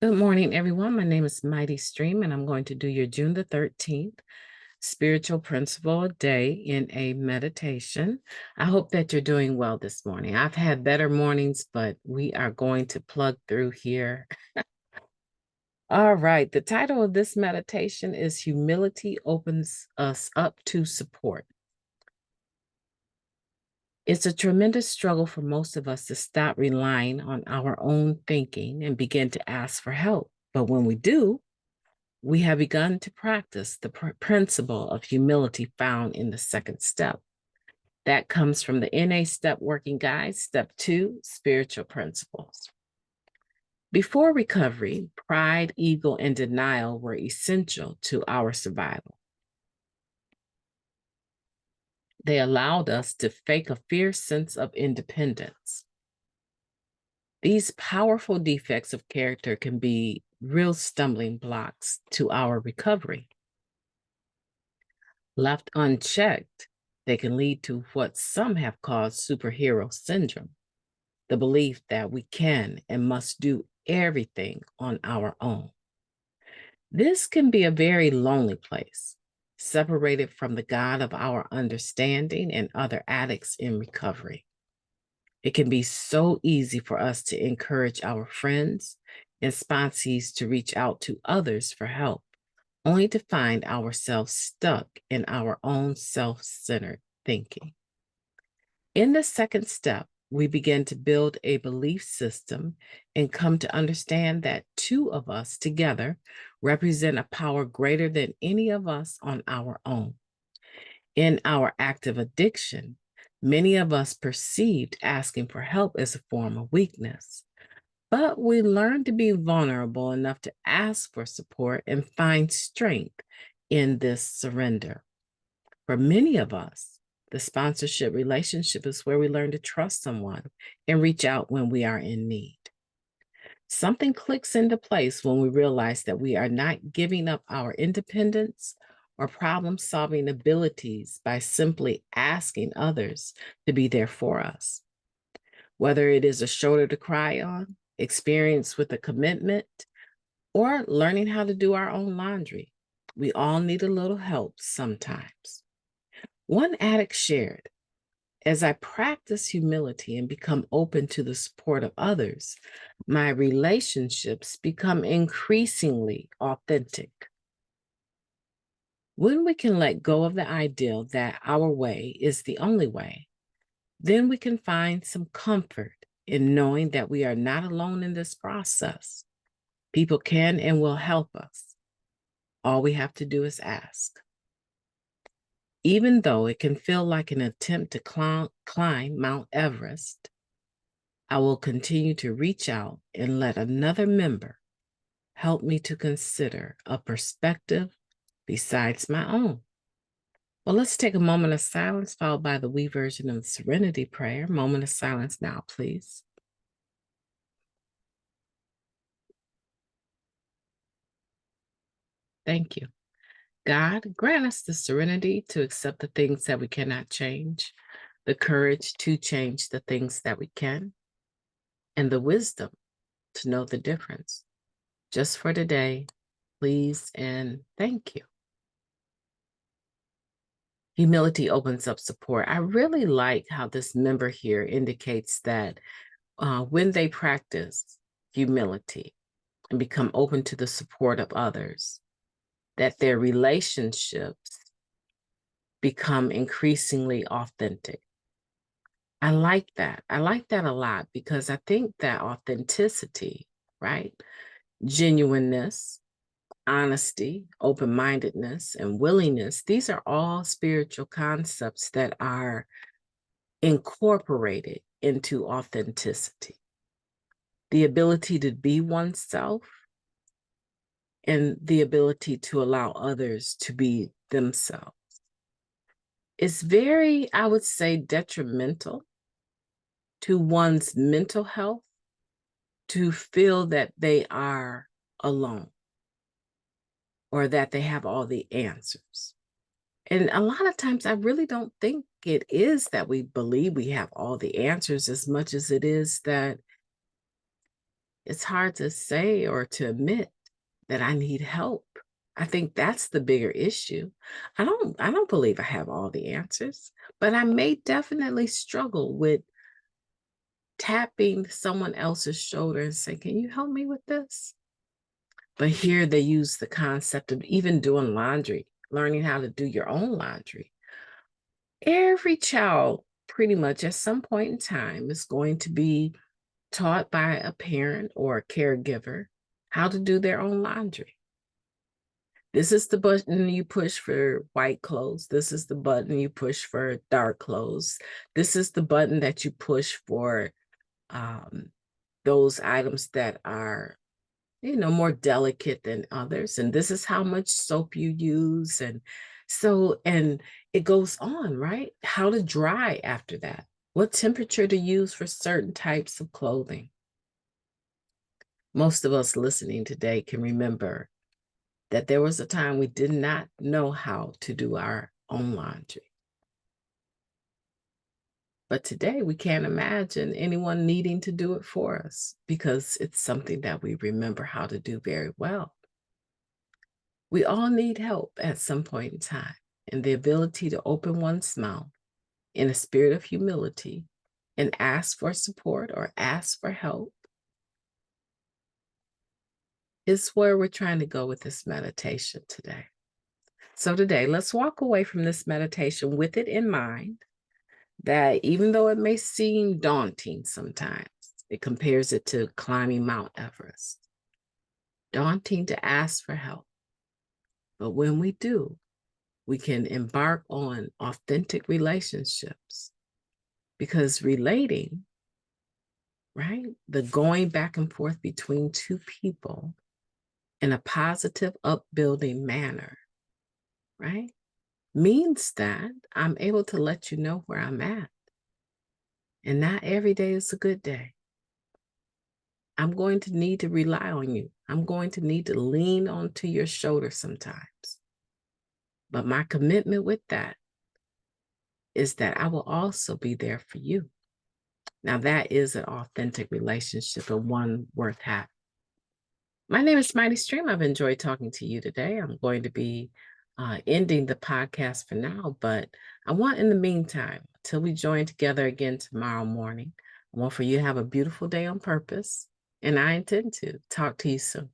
Good morning, everyone. My name is MightyStream, and I'm going to do your June the 13th spiritual principle a day in a meditation. I hope that you're doing well this morning. I've had better mornings, but we are going to plug through here. All right. The title of this meditation is Humility Opens Us Up to Support. It's a tremendous struggle for most of us to stop relying on our own thinking and begin to ask for help. But when we do, we have begun to practice the principle of humility found in the second step. That comes from the NA Step Working Guide, Step 2, Spiritual Principles. Before recovery, pride, ego, and denial were essential to our survival. They allowed us to fake a fierce sense of independence. These powerful defects of character can be real stumbling blocks to our recovery. Left unchecked, they can lead to what some have called superhero syndrome, the belief that we can and must do everything on our own. This can be a very lonely place, separated from the God of our understanding and other addicts in recovery. It can be so easy for us to encourage our friends and sponsees to reach out to others for help, only to find ourselves stuck in our own self-centered thinking. In the second step, we begin to build a belief system and come to understand that two of us together represent a power greater than any of us on our own. In our active addiction, many of us perceived asking for help as a form of weakness, but we learned to be vulnerable enough to ask for support and find strength in this surrender. For many of us, the sponsorship relationship is where we learn to trust someone and reach out when we are in need. Something clicks into place when we realize that we are not giving up our independence or problem-solving abilities by simply asking others to be there for us. Whether it is a shoulder to cry on, experience with a commitment, or learning how to do our own laundry, we all need a little help sometimes. One addict shared, as I practice humility and become open to the support of others, my relationships become increasingly authentic. When we can let go of the ideal that our way is the only way, then we can find some comfort in knowing that we are not alone in this process. People can and will help us. All we have to do is ask. Even though it can feel like an attempt to climb Mount Everest, I will continue to reach out and let another member help me to consider a perspective besides my own. Well, let's take a moment of silence followed by the we version of the Serenity Prayer. Moment of silence now, please. Thank you. God, grant us the serenity to accept the things that we cannot change, the courage to change the things that we can, and the wisdom to know the difference. Just for today, please and thank you. Humility opens up support. I really like how this member here indicates that when they practice humility and become open to the support of others, that their relationships become increasingly authentic. I like that. I like that a lot because I think that authenticity, right? Genuineness, honesty, open-mindedness, and willingness, these are all spiritual concepts that are incorporated into authenticity. The ability to be oneself and the ability to allow others to be themselves. It's very, I would say, detrimental to one's mental health to feel that they are alone or that they have all the answers. And a lot of times I really don't think it is that we believe we have all the answers as much as it is that It's hard to say or to admit that I need help. I think that's the bigger issue. I don't believe I have all the answers, but I may definitely struggle with tapping someone else's shoulder and say, "Can you help me with this?" But here they use the concept of even doing laundry, learning how to do your own laundry. Every child, pretty much at some point in time, is going to be taught by a parent or a caregiver how to do their own laundry. This is the button you push for white clothes. This is the button you push for dark clothes. This is the button that you push for um, those items that are, more delicate than others. And this is how much soap you use. And it goes on, right? How to dry after that. What temperature to use for certain types of clothing. Most of us listening today can remember that there was a time we did not know how to do our own laundry. But today we can't imagine anyone needing to do it for us because it's something that we remember how to do very well. We all need help at some point in time, and the ability to open one's mouth in a spirit of humility and ask for support or ask for help is where we're trying to go with this meditation today. So today, let's walk away from this meditation with it in mind that even though it may seem daunting sometimes, it compares it to climbing Mount Everest. Daunting to ask for help. But when we do, we can embark on authentic relationships because relating, right? The going back and forth between two people in a positive, upbuilding manner, right? Means that I'm able to let you know where I'm at. And not every day is a good day. I'm going to need to rely on you. I'm going to need to lean onto your shoulder sometimes. But my commitment with that is that I will also be there for you. Now, that is an authentic relationship and one worth having. My name is Mighty Stream. I've enjoyed talking to you today. I'm going to be ending the podcast for now, but I want in the meantime, till we join together again tomorrow morning, I want for you to have a beautiful day on purpose, and I intend to talk to you soon.